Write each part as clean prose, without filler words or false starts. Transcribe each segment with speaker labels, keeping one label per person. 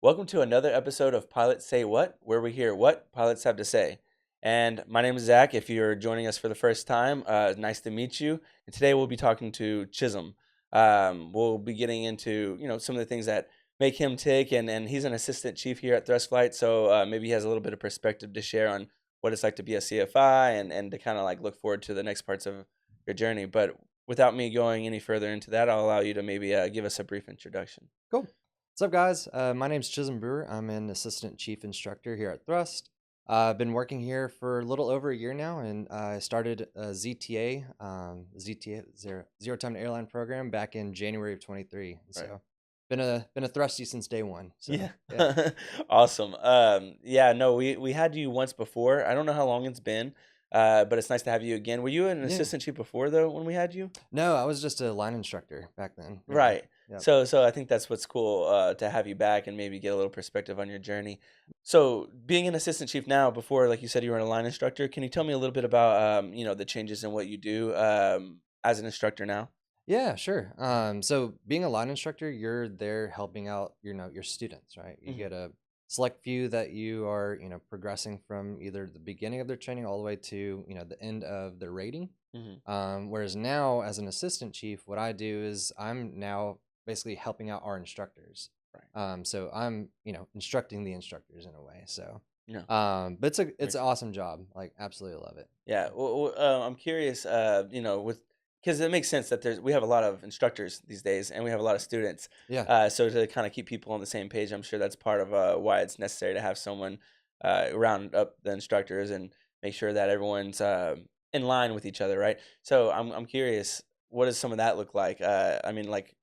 Speaker 1: Welcome to another episode of Pilots Say What, where we hear what pilots have to say. And my name is Zach. If you're joining us for the first time, nice to meet you. And today we'll be talking to Chisholm. We'll be getting into some of the things that make him tick, and he's an assistant chief here at Thrust Flight, so maybe he has a little bit of perspective to share on what it's like to be a CFI and to kind of like look forward to the next parts of your journey. But without me going any further into that, I'll allow you to maybe give us a brief introduction.
Speaker 2: Cool. What's up, guys? My name's Chisholm Brewer. I'm an assistant chief instructor here at Thrust. I've been working here for a little over a year now, and I started a ZTA zero time to airline program back in January of 23.
Speaker 1: Right.
Speaker 2: So been a Thrusty since day one. So
Speaker 1: Yeah.
Speaker 2: yeah.
Speaker 1: Awesome. Yeah, no, we had you once before. I don't know how long it's been, but it's nice to have you again. Were you an
Speaker 2: Yeah.
Speaker 1: assistant chief before though when we had you?
Speaker 2: No, I was just a line instructor back then. Yeah.
Speaker 1: Right.
Speaker 2: Yep.
Speaker 1: So I think that's what's cool to have you back and maybe get a little perspective on your journey. So being an assistant chief now, before like you said you were a line instructor, can you tell me a little bit about the changes in what you do as an instructor now?
Speaker 2: Yeah, sure. So being a line instructor, you're there helping out, your students, right? You
Speaker 1: Hmm.
Speaker 2: get a select few that you are, progressing from either the beginning of their training all the way to, the end of their rating.
Speaker 1: Hmm.
Speaker 2: Whereas now, as an assistant chief, what I do is I'm now basically helping out our instructors.
Speaker 1: Right.
Speaker 2: So I'm, instructing the instructors in a way. So,
Speaker 1: Yeah.
Speaker 2: but it's
Speaker 1: Makes
Speaker 2: an
Speaker 1: sense.
Speaker 2: awesome job. Like, absolutely love it.
Speaker 1: Yeah, I'm curious, with because it makes sense that we have a lot of instructors these days, and we have a lot of students.
Speaker 2: Yeah.
Speaker 1: So to kind of keep people on the same page, I'm sure that's part of why it's necessary to have someone round up the instructors and make sure that everyone's in line with each other, right? So I'm curious, what does some of that look like? I mean, like,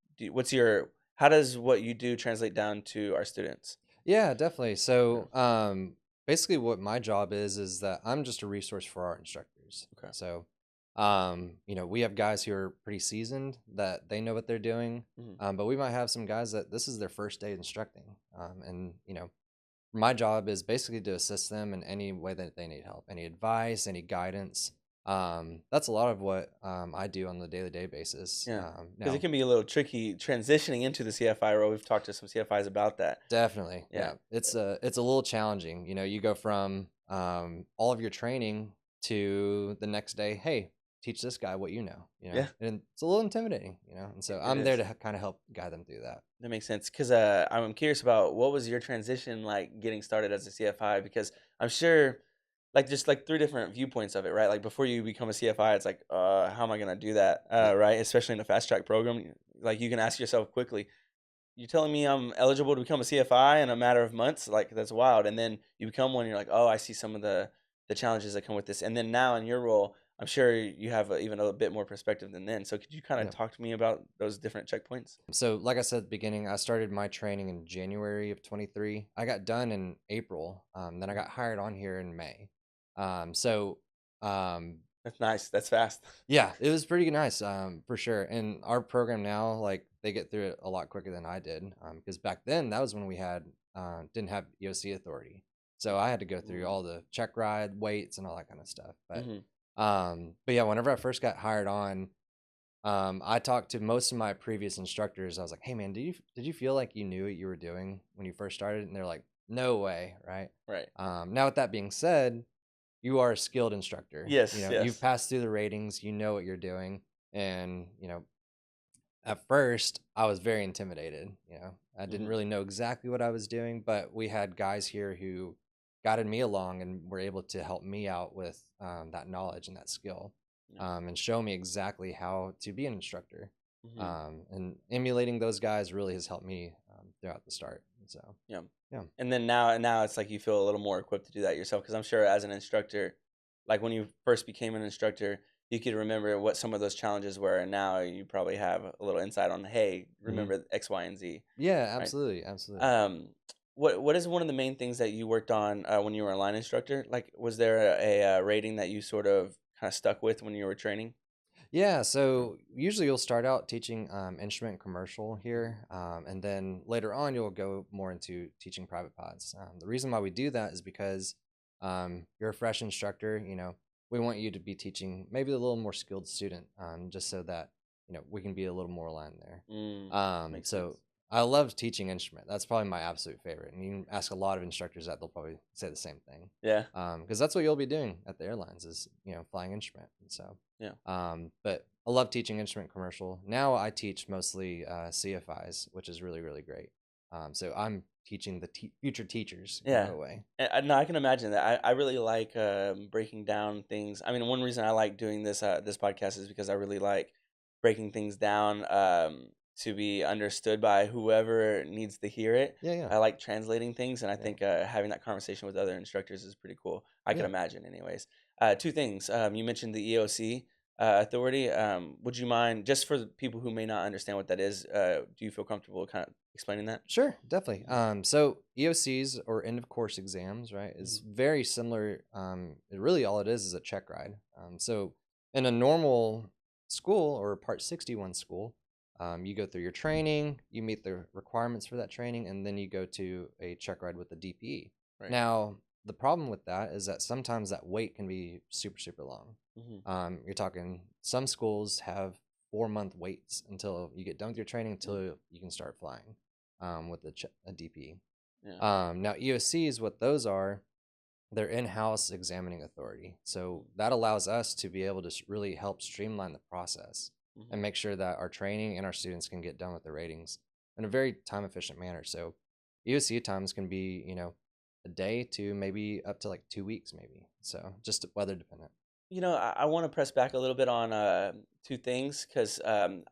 Speaker 1: how does what you do translate down to our students?
Speaker 2: Yeah, definitely.
Speaker 1: Yeah.
Speaker 2: So, basically, what my job is that I'm just a resource for our instructors.
Speaker 1: Okay.
Speaker 2: So, we have guys who are pretty seasoned that they know what they're doing,
Speaker 1: Hmm.
Speaker 2: but we might have some guys that this is their first day instructing, and my job is basically to assist them in any way that they need help, any advice, any guidance. That's a lot of what I do on the day-to-day basis.
Speaker 1: Yeah, because it
Speaker 2: Now,
Speaker 1: can be a little tricky transitioning into the CFI role. We've talked to some CFIs about that.
Speaker 2: definitely,
Speaker 1: Yeah.
Speaker 2: yeah. It's a little challenging. You go from all of your training to the next day. Hey, teach this guy what you know.
Speaker 1: Yeah,
Speaker 2: And it's a little intimidating. And so
Speaker 1: it
Speaker 2: I'm there
Speaker 1: is.
Speaker 2: to kind of help guide them through that.
Speaker 1: That makes sense. Because I'm curious about what was your transition like getting started as a CFI? Because I'm sure, like, just like three different viewpoints of it, right? Like before you become a CFI, it's like, how am I gonna do that,
Speaker 2: Yeah,
Speaker 1: right? Especially in a fast track program, like you can ask yourself quickly, "You telling me I'm eligible to become a CFI in a matter of months? Like that's wild." And then you become one, you're like, "Oh, I see some of the challenges that come with this." And then now in your role, I'm sure you have even a bit more perspective than then. So could you kind of
Speaker 2: yeah.
Speaker 1: talk to me about those different checkpoints?
Speaker 2: So, like I said at the beginning, I started my training in January of 23. I got done in April. Then I
Speaker 1: Mhm.
Speaker 2: got hired on here in May. So, um,
Speaker 1: That's nice. That's fast.
Speaker 2: yeah, it was pretty nice, for sure. And our program now, like, they get through it a lot quicker than I did. Because back then, that was when we didn't have EOC authority. So I had to go through
Speaker 1: Mm.
Speaker 2: all the check ride weights and all that kind of stuff.
Speaker 1: Mhm.
Speaker 2: But yeah, whenever I first got hired on, I talked to most of my previous instructors. I was like, "Hey, man, did you feel like you knew what you were doing when you first started?" And they're like, "No way, right?"
Speaker 1: Right.
Speaker 2: Now, with that being said, you are a skilled instructor.
Speaker 1: Yes,
Speaker 2: You've
Speaker 1: yes.
Speaker 2: passed through the ratings. You know what you're doing, and at first, I was very intimidated. I didn't
Speaker 1: Mhm.
Speaker 2: really know exactly what I was doing, but we had guys here who guided me along and were able to help me out with that knowledge and that skill,
Speaker 1: Yeah.
Speaker 2: and show me exactly how to be an instructor.
Speaker 1: Mhm.
Speaker 2: And emulating those guys really has helped me throughout the start. And so,
Speaker 1: Yeah.
Speaker 2: yeah,
Speaker 1: And then now it's like you feel a little more equipped to do that yourself because I'm sure as an instructor, like when you first became an instructor, you could remember what some of those challenges were, and now you probably have a little insight on, hey,
Speaker 2: hmm
Speaker 1: remember X, Y, and Z,
Speaker 2: yeah,
Speaker 1: right?
Speaker 2: absolutely, absolutely.
Speaker 1: Um, what is one of the main things that you worked on when you were a line instructor? Like, was there a rating that you sort of kind of stuck with when you were training?
Speaker 2: Yeah,
Speaker 1: Yeah.
Speaker 2: so usually you'll start out teaching instrument commercial
Speaker 1: Mhm.
Speaker 2: here, and then later on you'll go more into teaching private pods. The reason why we do that is because you're a fresh instructor. We want you to be teaching maybe a little more skilled student, just so that we can be a little more aligned there.
Speaker 1: Mm, makes
Speaker 2: So
Speaker 1: sense.
Speaker 2: I love teaching instrument. That's probably my absolute favorite. And you can ask a lot of instructors that they'll probably say the same thing.
Speaker 1: Yeah.
Speaker 2: Because that's what you'll be doing at the airlines is, flying instrument. And so,
Speaker 1: Yeah.
Speaker 2: but I love teaching instrument commercial. Now I teach mostly CFIs, which is really, really great. So I'm teaching the future teachers in
Speaker 1: Yeah.
Speaker 2: a way.
Speaker 1: And no, I can imagine that. I really like breaking down things. I mean, one reason I like doing this podcast is because I really like breaking things down to be understood by whoever needs to hear it.
Speaker 2: Yeah, yeah,
Speaker 1: I like translating things, and I
Speaker 2: yeah,
Speaker 1: think having that conversation with other instructors is pretty cool. I can
Speaker 2: yeah.
Speaker 1: imagine, anyways. Two things. You mentioned the EOC authority. Would you mind, just for the people who may not understand what that is, do you feel comfortable kind of explaining that?
Speaker 2: Sure, definitely.
Speaker 1: Mhm.
Speaker 2: So EOCs or end of course exams, right, is
Speaker 1: Mhm.
Speaker 2: very similar. Really all it is a check ride. So in a normal school or Part 61 school, you go through your training, you meet the requirements for that training, and then you go to a check ride with the DPE.
Speaker 1: Right.
Speaker 2: Now, the problem with that is that sometimes that wait can be super, super long.
Speaker 1: Hmm.
Speaker 2: You're talking some schools have 4-month waits until you get done with your training until you can start flying with a DP.
Speaker 1: Yeah.
Speaker 2: Now, EOCs, what those are, they're in-house examining authority. So that allows us to be able to really help streamline the process
Speaker 1: Hmm.
Speaker 2: and make sure that our training and our students can get done with their ratings in a very time-efficient manner. So EOC times can be, a day to maybe up to like 2 weeks, maybe. So just weather dependent.
Speaker 1: I want to press back a little bit on two things because I'm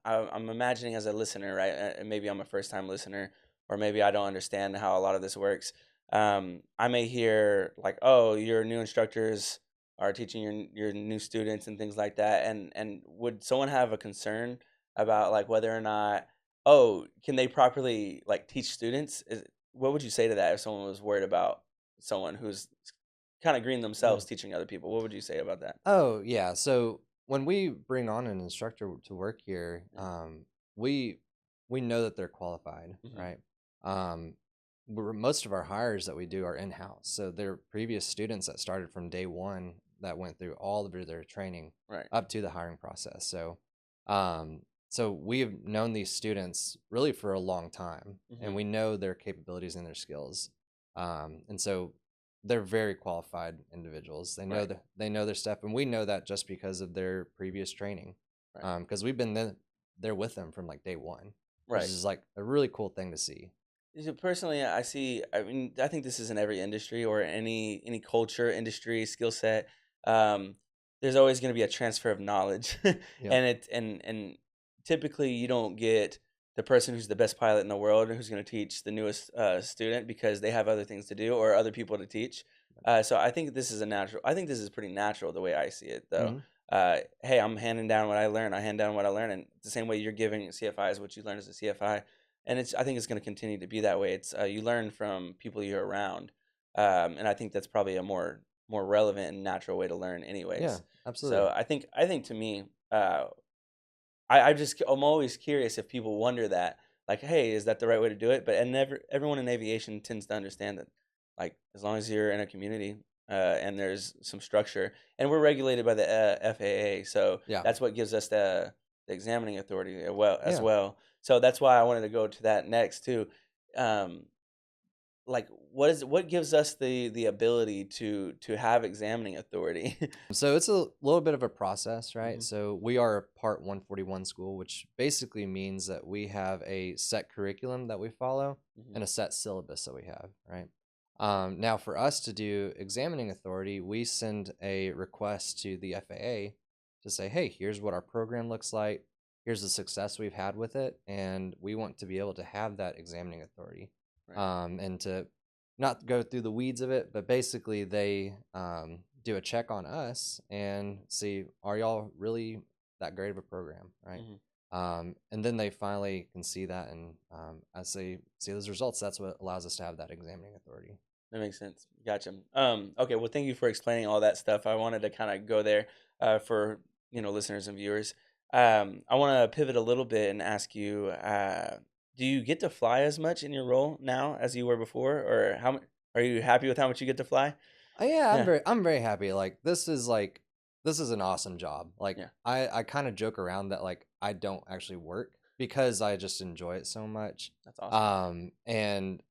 Speaker 1: imagining as a listener, right? And maybe I'm a first time listener, or maybe I don't understand how a lot of this works. I may hear like, "Oh, your new instructors are teaching your new students and things like that." And would someone have a concern about like whether or not, oh, can they properly like teach students? What would you say to that if someone was worried about someone who's kind of green themselves teaching other people? What would you say about that?
Speaker 2: Oh, yeah. So when we bring on an instructor to work here,
Speaker 1: Yeah.
Speaker 2: we we know that they're qualified,
Speaker 1: Mhm.
Speaker 2: right? Um, most of our hires that we do are in house, so they're previous students that started from day one that went through all of their training
Speaker 1: Right.
Speaker 2: up to the hiring process. So we've known these students really for a long time, and
Speaker 1: Mhm.
Speaker 2: we know their capabilities and their skills. And so they're very qualified individuals.
Speaker 1: Right.
Speaker 2: They know their stuff, and we know that just because of their previous training.
Speaker 1: Right.
Speaker 2: Because we've been there with them from like day one, which
Speaker 1: Right.
Speaker 2: is like a really cool thing to see.
Speaker 1: So personally, I see. I mean, I think this is in every industry or any culture, industry, skill set. Um, there's always going to be a transfer of knowledge,
Speaker 2: Yeah,
Speaker 1: and typically you don't get the person who's the best pilot in the world who's going to teach the newest student because they have other things to do or other people to teach. So I think this is a natural. I think this is pretty natural the way I see it, though.
Speaker 2: hmm
Speaker 1: Hey, I'm handing down what I learn. I hand down what I learn, and the same way you're giving CFIs what you learn as a CFI, and I think it's going to continue to be that way. It's you learn from people you're around, and I think that's probably a more relevant and natural way to learn,
Speaker 2: yeah,
Speaker 1: anyways. So
Speaker 2: absolutely.
Speaker 1: I think to me, I'm always curious if people wonder that, like, hey, is that the right way to do it? But and never everyone in aviation tends to understand that, like, as long as you're in a community and there's some structure, and we're regulated by the FAA, so
Speaker 2: Yeah,
Speaker 1: that's what gives us the examining authority as
Speaker 2: yeah.
Speaker 1: well. So that's why I wanted to go to that next too. Um, like, what gives us the ability to have examining authority?
Speaker 2: So it's a little bit of a process, right?
Speaker 1: Hmm.
Speaker 2: So we are a Part 141 school, which basically means that we have a set curriculum that we follow
Speaker 1: Hmm.
Speaker 2: and a set syllabus that we have, right? Now, for us to do examining authority, we send a request to the FAA to say, hey, here's what our program looks like. Here's the success we've had with it. And we want to be able to have that examining authority
Speaker 1: Right.
Speaker 2: and to not go through the weeds of it, but basically they do a check on us and see, are y'all really that great of a program, right?
Speaker 1: Hmm.
Speaker 2: And then they finally can see that, and as they see those results, that's what allows us to have that examining authority.
Speaker 1: That makes sense. Gotcha. Okay. Well, thank you for explaining all that stuff. I wanted to kind of go there for listeners and viewers. I want to pivot a little bit and ask you: do you get to fly as much in your role now as you were before, or are you happy with how much you get to fly?
Speaker 2: Yeah,
Speaker 1: Yeah.
Speaker 2: I'm very happy. Like this is an awesome job. Like
Speaker 1: Yeah.
Speaker 2: I kind of joke around that like I don't actually work. because I just enjoy it so much.
Speaker 1: That's awesome.
Speaker 2: And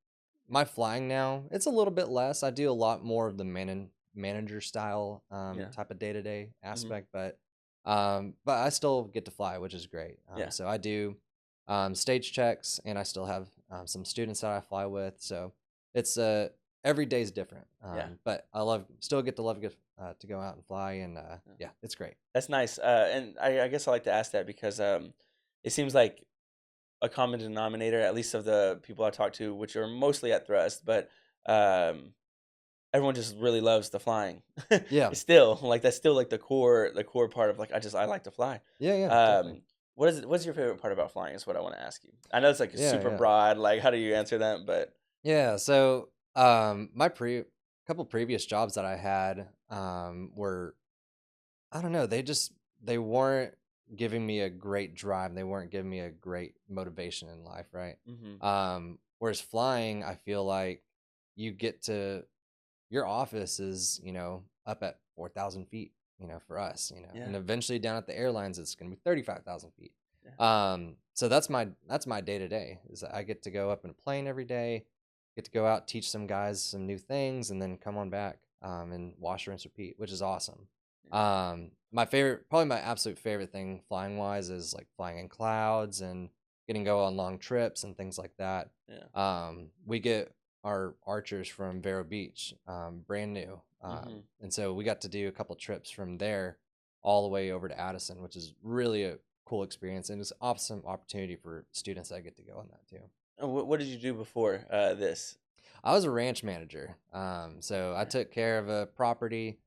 Speaker 2: my flying now, it's a little bit less. I do a lot more of the manager style
Speaker 1: Yeah.
Speaker 2: type of day to day
Speaker 1: Hmm.
Speaker 2: aspect, but I still get to fly, which is great.
Speaker 1: Yeah.
Speaker 2: So I do stage checks, and I still have some students that I fly with. So it's every day's different.
Speaker 1: Yeah.
Speaker 2: But still get to go out and fly, and
Speaker 1: Yeah.
Speaker 2: yeah, it's great.
Speaker 1: That's nice. And I guess I like to ask that because it seems like a common denominator, at least of the people I talk to, which are mostly at Thrust, but um, everyone just really loves the flying.
Speaker 2: Yeah,
Speaker 1: It's still like that's still like the core part of like I like to fly.
Speaker 2: yeah, yeah, definitely.
Speaker 1: What's your favorite part about flying? Is what I want to ask you. I know it's like
Speaker 2: Yeah,
Speaker 1: super
Speaker 2: yeah.
Speaker 1: broad. Like how do you answer that? But
Speaker 2: Yeah, so my couple previous jobs that I had were, I don't know, they weren't giving me a great drive. They weren't giving me a great motivation in life, right?
Speaker 1: hmm
Speaker 2: Whereas flying, I feel like you get to your office is, up at 4,000 feet, for us,
Speaker 1: yeah,
Speaker 2: and eventually down at the airlines, it's going to be 35,000 feet.
Speaker 1: yeah,
Speaker 2: So that's my day to day is that I get to go up in a plane every day, get to go out, teach some guys some new things, and then come on back, and wash, rinse, repeat, which is awesome.
Speaker 1: yeah.
Speaker 2: My favorite, probably my absolute favorite thing flying wise is like flying in clouds and getting to go on long trips and things like that.
Speaker 1: Yeah.
Speaker 2: We get our archers from Vero Beach, brand new.
Speaker 1: hmm
Speaker 2: And so we got to do a couple trips from there all the way over to Addison, which is really a cool experience, and it's awesome opportunity for students that get to go on that too.
Speaker 1: And what did you do before this?
Speaker 2: I was a ranch manager, so I
Speaker 1: Okay.
Speaker 2: took care of a property.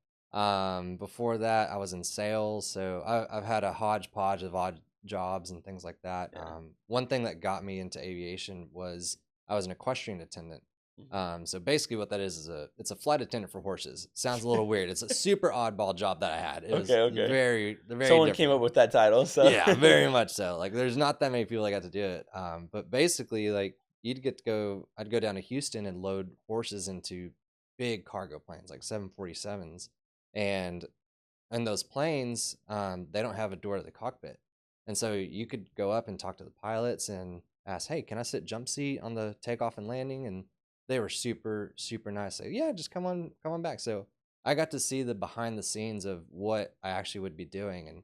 Speaker 2: Before that, I was in sales, so I've had a hodgepodge of odd jobs and things like that.
Speaker 1: Yeah.
Speaker 2: One thing that got me into aviation was I was an equestrian attendant.
Speaker 1: hmm
Speaker 2: So basically, what that is it's a flight attendant for horses. Sounds a little weird. It's a super oddball job that I had. It was
Speaker 1: Okay. Okay.
Speaker 2: very
Speaker 1: Someone came
Speaker 2: different.
Speaker 1: up with that title, so
Speaker 2: Yeah, very much so. Like, there's not that many people that got to do it. But basically, like, I'd go down to Houston and load horses into big cargo planes, like 747s. And those planes, they don't have a door to the cockpit. And so you could go up and talk to the pilots and ask, hey, can I sit jump seat on the takeoff and landing? And they were super, super nice. Say, yeah, just come on back. So I got to see the behind the scenes of what I actually would be doing. And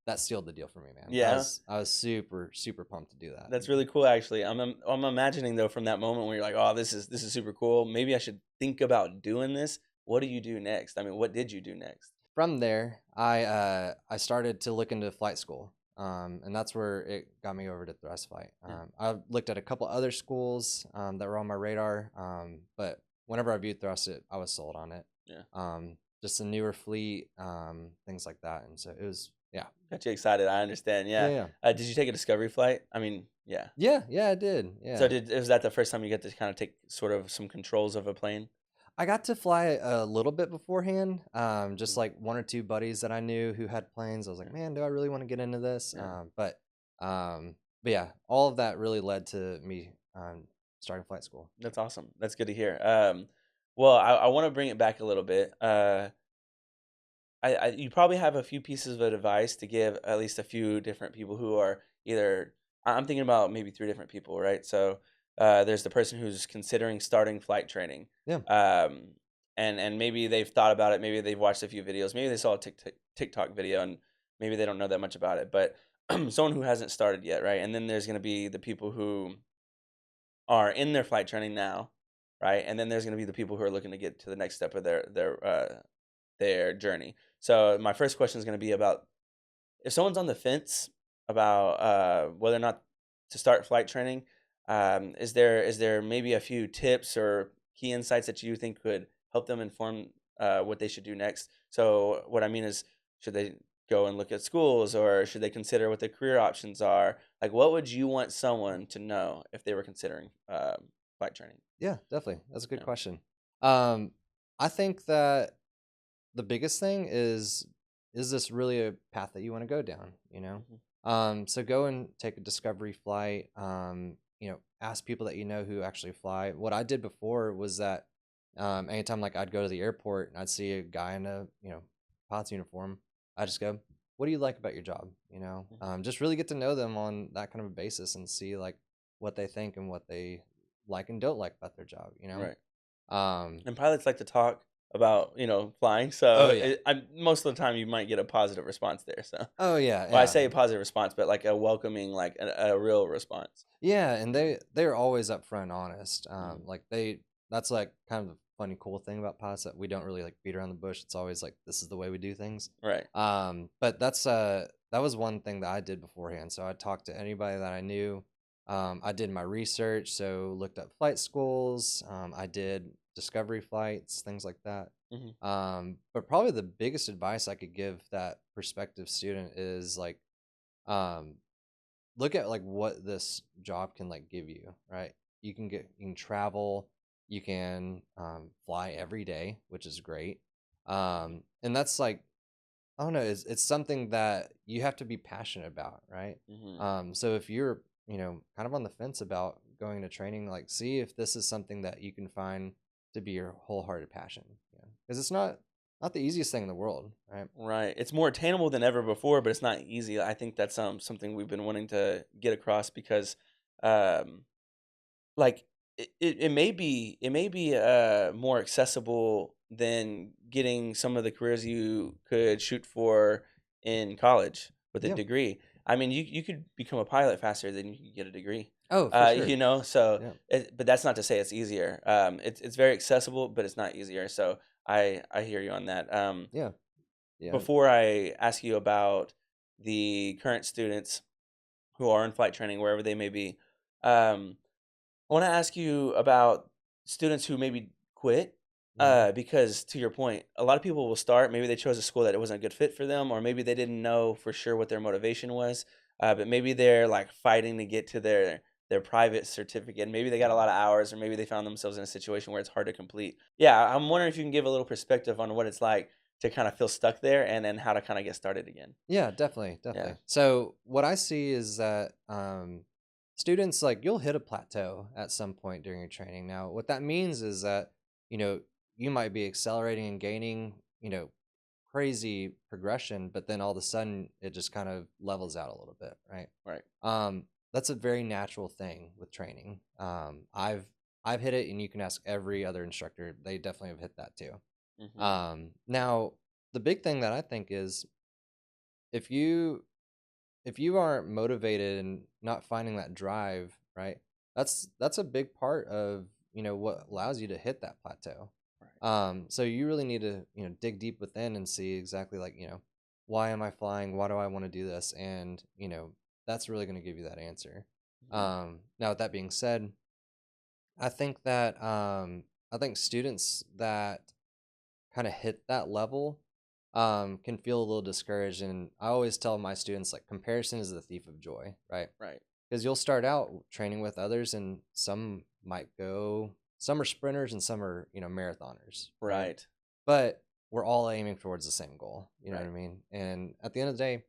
Speaker 2: that sealed the deal for me, man.
Speaker 1: yeah.
Speaker 2: I was super, super pumped to do that.
Speaker 1: That's really cool, actually. I'm imagining though from that moment where you're like, oh, this is super cool. Maybe I should think about doing this. What do you do next? I mean, what did you do next?
Speaker 2: From there, I started to look into flight school, and that's where it got me over to Thrust Flight.
Speaker 1: Yeah,
Speaker 2: I looked at a couple other schools that were on my radar, but whenever I viewed Thrust, I was sold on it.
Speaker 1: yeah.
Speaker 2: Just a newer fleet, things like that, and so it was, yeah,
Speaker 1: Got you excited. I understand.
Speaker 2: yeah,
Speaker 1: Yeah.
Speaker 2: yeah,
Speaker 1: Did you take a discovery flight? I mean, yeah.
Speaker 2: yeah, yeah. I did,
Speaker 1: So
Speaker 2: yeah.
Speaker 1: was that the first time you get to kind of take sort of some controls of a plane?
Speaker 2: I got to fly a little bit beforehand, just
Speaker 1: Mm,
Speaker 2: like one or two buddies that I knew who had planes. I was like,
Speaker 1: yeah,
Speaker 2: man, do I really want to get into this?
Speaker 1: yeah.
Speaker 2: But yeah, all of that really led to me starting flight school.
Speaker 1: That's awesome. That's good to hear. Well, I want to bring it back a little bit. You probably have a few pieces of advice to give at least a few different people who are either I'm thinking about maybe three different people, right? So there's the person who's considering starting flight training,
Speaker 2: Yeah,
Speaker 1: um, and maybe they've thought about it, maybe they've watched a few videos, maybe they saw a TikTok video, and maybe they don't know that much about it, but someone who hasn't started yet, right? And then there's going to be the people who are in their flight training now, right? And then there's going to be the people who are looking to get to the next step of their journey. So my first question is going to be about if someone's on the fence about whether or not to start flight training. Is there maybe a few tips or key insights that you think could help them inform what they should do next? So what I mean is, should they go and look at schools, or should they consider what the career options are? Like, what would you want someone to know if they were considering flight training?
Speaker 2: yeah, definitely. That's a good
Speaker 1: Yeah.
Speaker 2: question. Um, I think that the biggest thing is this really a path that you want to go down, you know?
Speaker 1: hmm
Speaker 2: So go and take a discovery flight. Ask people that you know who actually fly. What I did before was that anytime like I'd go to the airport and I'd see a guy in a pilot's uniform, I just go, what do you like about your job? Just really get to know them on that kind of a basis and see like what they think and what they like and don't like about their job.
Speaker 1: Right.
Speaker 2: Um,
Speaker 1: And pilots like to talk about, flying.
Speaker 2: oh
Speaker 1: So
Speaker 2: yeah,
Speaker 1: most of the time you might get a positive response there. So,
Speaker 2: oh yeah,
Speaker 1: well, I
Speaker 2: yeah.
Speaker 1: say a positive response, but like a welcoming, like a real response.
Speaker 2: Yeah, and they're always upfront and honest.
Speaker 1: Mhm.
Speaker 2: Like that's like kind of the funny cool thing about pilots that we don't really like beat around the bush. It's always like this is the way we do things.
Speaker 1: Right.
Speaker 2: But that was one thing that I did beforehand. So I talked to anybody that I knew. I did my research, so looked up flight schools. I did discovery flights, things like that.
Speaker 1: Hmm.
Speaker 2: But probably the biggest advice I could give that prospective student is like, um, look at like what this job can like give you, right? You can travel, you can fly every day, which is great. And that's like, I don't know, it's something that you have to be passionate about, right?
Speaker 1: Hmm.
Speaker 2: So if you're, kind of on the fence about going to training, like see if this is something that you can find to be your wholehearted passion. Yeah. Because it's not the easiest thing in the world, right?
Speaker 1: Right. It's more attainable than ever before, but it's not easy. I think that's something we've been wanting to get across because, um, like it may be more accessible than getting some of the careers you could shoot for in college with a
Speaker 2: Yeah.
Speaker 1: degree. I mean, you could become a pilot faster than you could get a degree.
Speaker 2: Oh, for sure.
Speaker 1: So
Speaker 2: Yeah.
Speaker 1: but that's not to say it's easier. It's very accessible, but it's not easier. So I hear you on that.
Speaker 2: Yeah. Yeah.
Speaker 1: Before I ask you about the current students who are in flight training, wherever they may be, um, I want to ask you about students who maybe quit.
Speaker 2: Mhm.
Speaker 1: Because to your point, a lot of people will start. Maybe they chose a school that it wasn't a good fit for them, or maybe they didn't know for sure what their motivation was. But maybe they're like fighting to get to their private certificate. Maybe they got a lot of hours, or maybe they found themselves in a situation where it's hard to complete. Yeah, I'm wondering if you can give a little perspective on what it's like to kind of feel stuck there, and then how to kind of get started again.
Speaker 2: Yeah, definitely,
Speaker 1: Yeah.
Speaker 2: definitely. So what I see is that students like you'll hit a plateau at some point during your training. Now, what that means is that you know you might be accelerating and gaining crazy progression, but then all of a sudden it just kind of levels out a little bit, right?
Speaker 1: Right.
Speaker 2: That's a very natural thing with training. I've hit it, and you can ask every other instructor; they definitely have hit that too.
Speaker 1: Hmm.
Speaker 2: Now the big thing that I think is if you if you aren't motivated and not finding that drive, right? That's a big part of, what allows you to hit that plateau.
Speaker 1: Right.
Speaker 2: So you really need to, dig deep within and see exactly like, why am I flying? Why do I want to do this? And, that's really going to give you that answer.
Speaker 1: Hmm.
Speaker 2: Now with that being said, I think students that kind of hit that level can feel a little discouraged, and I always tell my students like comparison is the thief of joy, right?
Speaker 1: Right.
Speaker 2: Because you'll start out training with others, and some are sprinters and some are marathoners, right?
Speaker 1: Right.
Speaker 2: But we're all aiming towards the same goal, you know what
Speaker 1: Right.
Speaker 2: I mean? And at the end of the day,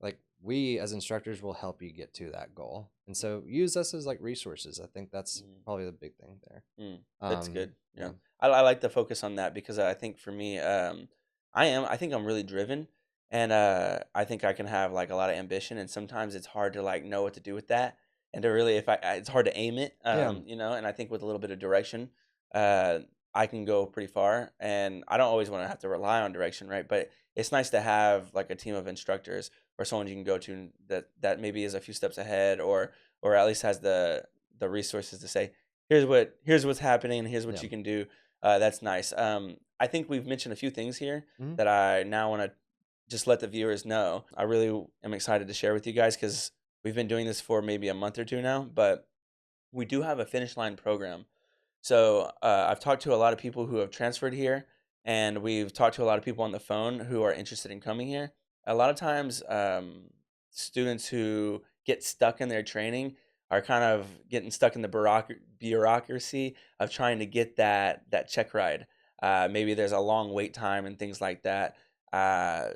Speaker 2: like we as instructors will help you get to that goal, and so use us as like resources. I think that's
Speaker 1: Mm.
Speaker 2: probably the big thing there.
Speaker 1: Mm, that's good. Yeah,
Speaker 2: Yeah.
Speaker 1: I like the focus on that because I think for me, I think I'm really driven, and I think I can have like a lot of ambition, and sometimes it's hard to like know what to do with that, and to really, if it's hard to aim it,
Speaker 2: Yeah.
Speaker 1: and I think with a little bit of direction, uh, I can go pretty far, and I don't always want to have to rely on direction, right? But it's nice to have like a team of instructors or someone you can go to that maybe is a few steps ahead, or at least has the resources to say, here's what's happening, and here's what
Speaker 2: Yeah.
Speaker 1: you can do. That's nice. I think we've mentioned a few things here
Speaker 2: Mhm.
Speaker 1: that I now want to just let the viewers know. I really am excited to share with you guys because we've been doing this for maybe a month or two now, but we do have a finish line program. So I've talked to a lot of people who have transferred here, and we've talked to a lot of people on the phone who are interested in coming here. A lot of times, students who get stuck in their training are kind of getting stuck in the bureaucracy of trying to get that check ride. Maybe there's a long wait time and things like that. Uh,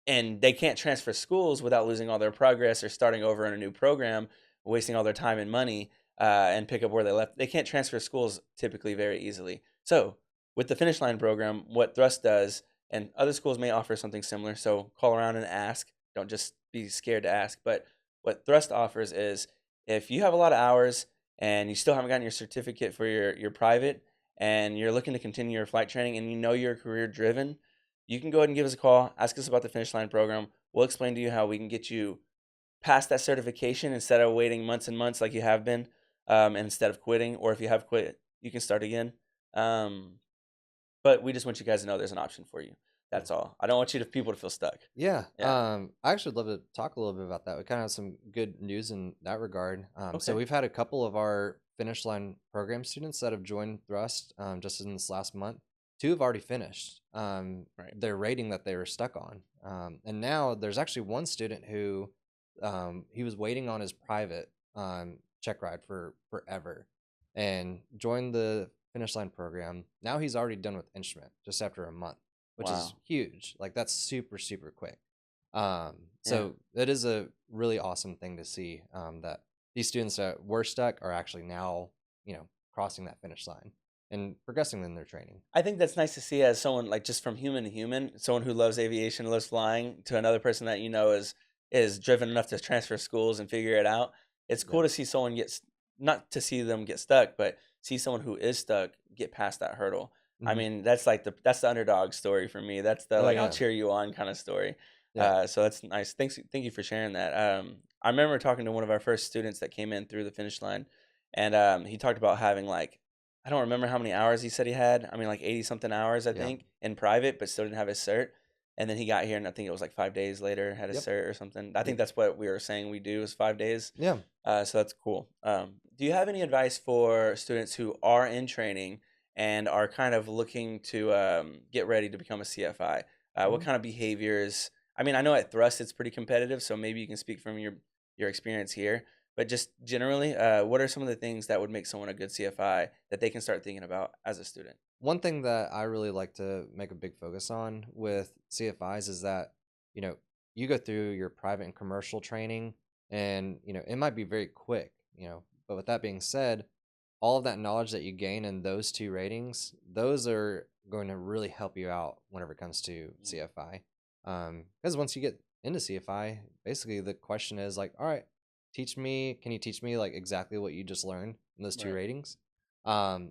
Speaker 1: and they can't transfer schools without losing all their progress or starting over in a new program, wasting all their time and money, and pick up where they left. They can't transfer schools typically very easily. So, with the Finish Line program, what Thrust does, and other schools may offer something similar. So call around and ask. Don't just be scared to ask. But what Thrust offers is if you have a lot of hours and you still haven't gotten your certificate for your private and you're looking to continue your flight training and you know you're career driven, you can go ahead and give us a call, ask us about the Finish Line program. We'll explain to you how we can get you past that certification instead of waiting months and months like you have been, instead of quitting. Or if you have quit, you can start again. Um, but we just want you guys to know there's an option for you. That's all. I don't want people to feel stuck.
Speaker 2: Yeah.
Speaker 1: Yeah.
Speaker 2: I actually would love to talk a little bit about that. We kind of have some good news in that regard. So
Speaker 1: Okay.
Speaker 2: we've had a couple of our Finish Line program students that have joined Thrust just in this last month. Two have already finished
Speaker 1: Right.
Speaker 2: their rating that they were stuck on. And now there's actually one student who he was waiting on his private check ride for forever and joined the Finish Line program. Now he's already done with instrument just after a month, which is
Speaker 1: Wow.
Speaker 2: huge. Like that's super, super quick.
Speaker 1: Yeah.
Speaker 2: So that is a really awesome thing to see that these students that were stuck are actually now, crossing that finish line and progressing in their training.
Speaker 1: I think that's nice to see as someone like just from human to human, someone who loves aviation, loves flying, to another person that you know is driven enough to transfer schools and figure it out. It's
Speaker 2: Yeah.
Speaker 1: cool to see someone not to see them get stuck, but see someone who is stuck get past that hurdle. I
Speaker 2: Hmm.
Speaker 1: mean, that's the underdog story for me. That's the
Speaker 2: Oh
Speaker 1: like I'll
Speaker 2: yeah.
Speaker 1: cheer you on kind of story.
Speaker 2: Yeah.
Speaker 1: So that's nice. Thank you for sharing that. I remember talking to one of our first students that came in through the finish line, and he talked about having like I don't remember how many hours he said he had. I mean, like 80 something hours, I
Speaker 2: Yeah.
Speaker 1: think, in private, but still didn't have his cert. And then he got here, and I think it was like 5 days later, had his
Speaker 2: Yep.
Speaker 1: cert or something. I think
Speaker 2: Yep.
Speaker 1: that's what we were saying we do is 5 days.
Speaker 2: Yeah.
Speaker 1: So that's cool. Do you have any advice for students who are in training and are kind of looking to get ready to become a CFI? What
Speaker 2: Mhm.
Speaker 1: kind of behaviors? I mean, I know at Thrust it's pretty competitive, so maybe you can speak from your experience here. But just generally, what are some of the things that would make someone a good CFI that they can start thinking about as a student?
Speaker 2: One thing that I really like to make a big focus on with CFIs is that, you know, you go through your private and commercial training and, it might be very quick, but with that being said, all of that knowledge that you gain in those two ratings, those are going to really help you out whenever it comes to
Speaker 1: Mhm.
Speaker 2: CFI. Because once you get into CFI, basically the question is like, all right, can you teach me like exactly what you just learned in those two
Speaker 1: Right.
Speaker 2: ratings?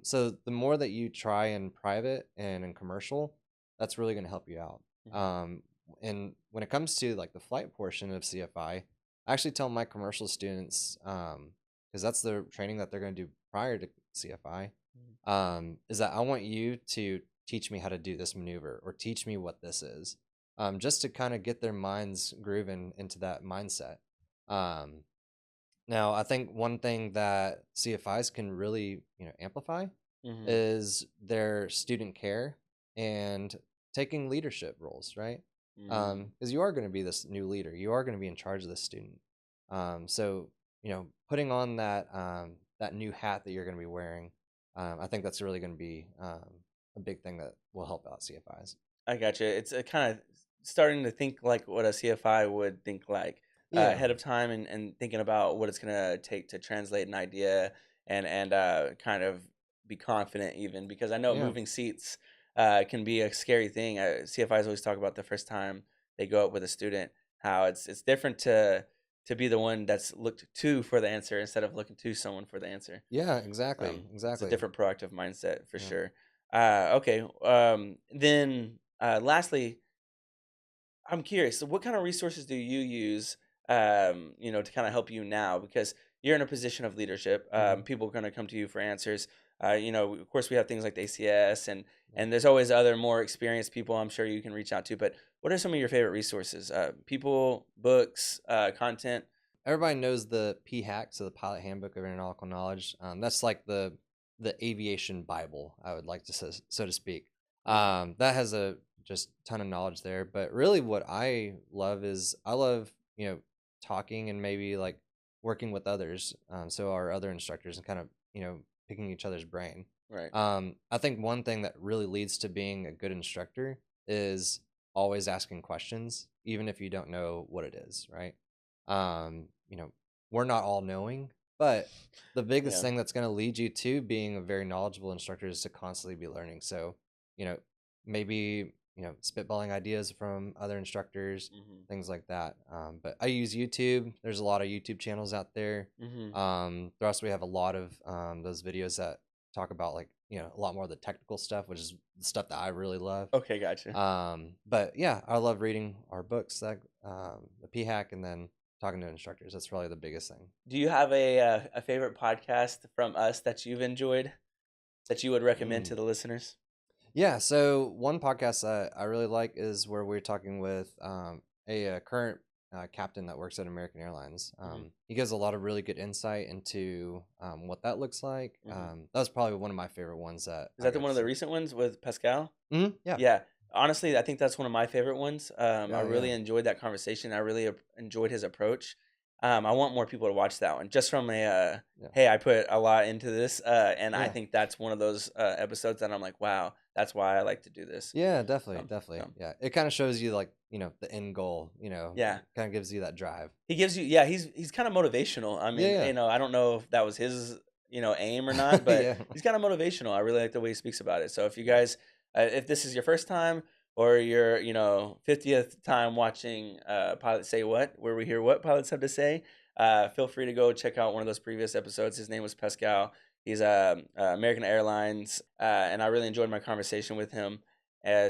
Speaker 2: So the more that you try in private and in commercial, that's really going to help you out.
Speaker 1: Mhm.
Speaker 2: Um, and when it comes to like the flight portion of CFI, I actually tell my commercial students, because that's the training that they're going to do prior to CFI,
Speaker 1: Mhm.
Speaker 2: is that I want you to teach me how to do this maneuver or teach me what this is, just to kind of get their minds grooving into that mindset. Um, Now, I think one thing that CFIs can really, amplify
Speaker 1: Mhm.
Speaker 2: is their student care and taking leadership roles, right?
Speaker 1: Mhm.
Speaker 2: Because you are going to be this new leader, you are going to be in charge of this student. So putting on that new hat that you're going to be wearing, I think that's really going to be a big thing that will help out CFIs.
Speaker 1: I gotcha. It's a kind of starting to think like what a CFI would think like
Speaker 2: Yeah,
Speaker 1: ahead of time and thinking about what it's gonna take to translate an idea and kind of be confident even because I know
Speaker 2: yeah,
Speaker 1: moving seats can be a scary thing. CFIs always talk about the first time they go up with a student how it's different to be the one that's looked to for the answer instead of looking to someone for the answer.
Speaker 2: yeah, exactly,
Speaker 1: It's a
Speaker 2: exactly.
Speaker 1: different proactive mindset for
Speaker 2: Yeah.
Speaker 1: sure. Okay. Then lastly, I'm curious. So what kind of resources do you use, to kind of help you now? Because you're in a position of leadership.
Speaker 2: Hmm.
Speaker 1: People are going to come to you for answers. Of course, we have things like the ACS,
Speaker 2: Yeah.
Speaker 1: and there's always other more experienced people. I'm sure you can reach out to. But what are some of your favorite resources? People, books, content.
Speaker 2: Everybody knows the PHAK, so the Pilot Handbook of Aeronautical Knowledge. That's like the aviation Bible, I would like to say, so to speak.
Speaker 1: Mhm.
Speaker 2: That has a just ton of knowledge there. But really, what I love talking and maybe like working with others. So our other instructors and kind of picking each other's brain.
Speaker 1: Right.
Speaker 2: I think one thing that really leads to being a good instructor is always asking questions, even if you don't know what it is, right? um you know we're not all knowing, but the biggest
Speaker 1: Yeah.
Speaker 2: thing that's going to lead you to being a very knowledgeable instructor is to constantly be learning. So you know maybe spitballing ideas from other instructors,
Speaker 1: Mhm.
Speaker 2: things like that. But I use YouTube. There's a lot of YouTube channels out there.
Speaker 1: Mhm.
Speaker 2: Thrust, we have a lot of those videos that talk about like a lot more of the technical stuff, which is the stuff that I really love.
Speaker 1: Okay, gotcha.
Speaker 2: But yeah, I love reading our books, like the PHAC, and then talking to instructors. That's probably the biggest thing.
Speaker 1: Do you have a favorite podcast from us that you've enjoyed that you would recommend
Speaker 2: Mm.
Speaker 1: to the listeners?
Speaker 2: Yeah, so one podcast that I really like is where we're talking with a current captain that works at American Airlines.
Speaker 1: Mhm.
Speaker 2: He gives a lot of really good insight into what that looks like.
Speaker 1: Mhm.
Speaker 2: That was probably one of my favorite ones that
Speaker 1: Is
Speaker 2: I
Speaker 1: that the
Speaker 2: got
Speaker 1: one
Speaker 2: to
Speaker 1: of the
Speaker 2: see.
Speaker 1: recent ones with Pascal?
Speaker 2: Yeah,
Speaker 1: Yeah. Honestly, I think that's one of my favorite ones. I
Speaker 2: yeah,
Speaker 1: really
Speaker 2: yeah,
Speaker 1: enjoyed that conversation. I really enjoyed his approach. I want more people to watch that one just from a,
Speaker 2: yeah,
Speaker 1: hey, I put a lot into this. And I
Speaker 2: yeah.
Speaker 1: think that's one of those episodes that I'm like, wow, that's why I like to do this.
Speaker 2: Yeah, definitely,
Speaker 1: Um,
Speaker 2: definitely.
Speaker 1: so,
Speaker 2: Yeah, it kind of shows you like the end goal.
Speaker 1: yeah.
Speaker 2: Kind of gives you that drive.
Speaker 1: He gives you, yeah, he's kind of motivational. I mean,
Speaker 2: Yeah,
Speaker 1: I don't know if that was his, aim or not, but
Speaker 2: yeah,
Speaker 1: he's kind of motivational. I really like the way he speaks about it. So if you guys, if this is your first time or your, 50th time watching Pilots Say What, where we hear what pilots have to say, feel free to go check out one of those previous episodes. His name was Pascal. He's American Airlines, and I really enjoyed my conversation with him.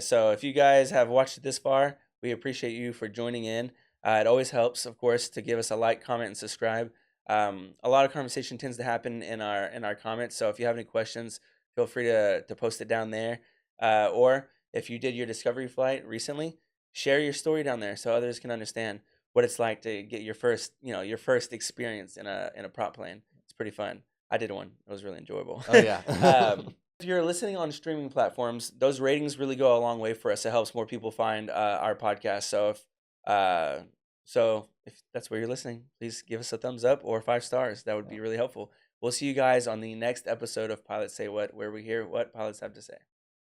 Speaker 1: So if you guys have watched it this far, we appreciate you for joining in. It always helps, of course, to give us a like, comment, and subscribe. A lot of conversation tends to happen in our comments. So if you have any questions, feel free to post it down there. Or if you did your discovery flight recently, share your story down there so others can understand what it's like to get your first experience in a prop plane. It's pretty fun. I did one. It was really enjoyable.
Speaker 2: oh yeah,
Speaker 1: If you're listening on streaming platforms, those ratings really go a long way for us. It helps more people find our podcast. Uh, so if that's where you're listening, please give us a thumbs up or 5 stars. That would
Speaker 2: yeah.
Speaker 1: be really helpful. We'll see you guys on the next episode of Pilots Say What, where we hear what pilots have to say.